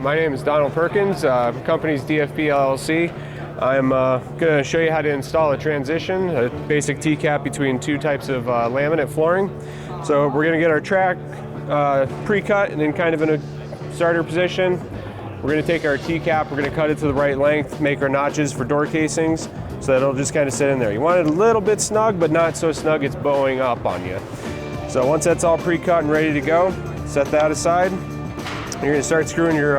My name is Donald Perkins, company's DFP LLC. I'm going to show you how to install a transition, a basic T-cap between two types of laminate flooring. So we're going to get our track pre-cut and then kind of in a starter position. We're going to take our T-cap, we're going to cut it to the right length, make our notches for door casings so that it'll just kind of sit in there. You want it a little bit snug, but not so snug it's bowing up on you. So once that's all pre-cut and ready to go, set that aside. You're going to start screwing your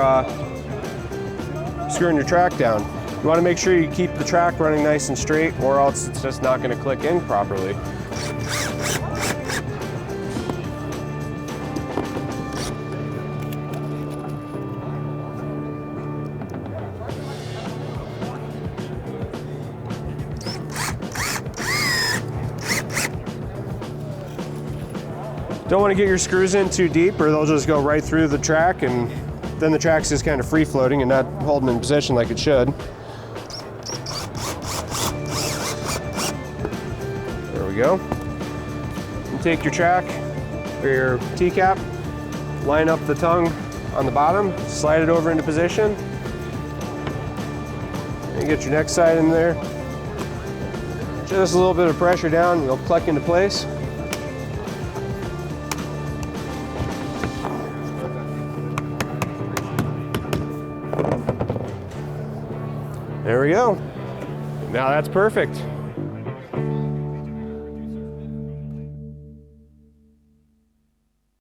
track down. You want to make sure you keep the track running nice and straight, or else it's just not going to click in properly. Don't want to get your screws in too deep or they'll just go right through the track, and then the track's just kind of free floating and not holding in position like it should. There we go. You take your track or your T-cap, line up the tongue on the bottom, slide it over into position, and get your next side in there. Just a little bit of pressure down, it'll click into place. There we go. Now that's perfect.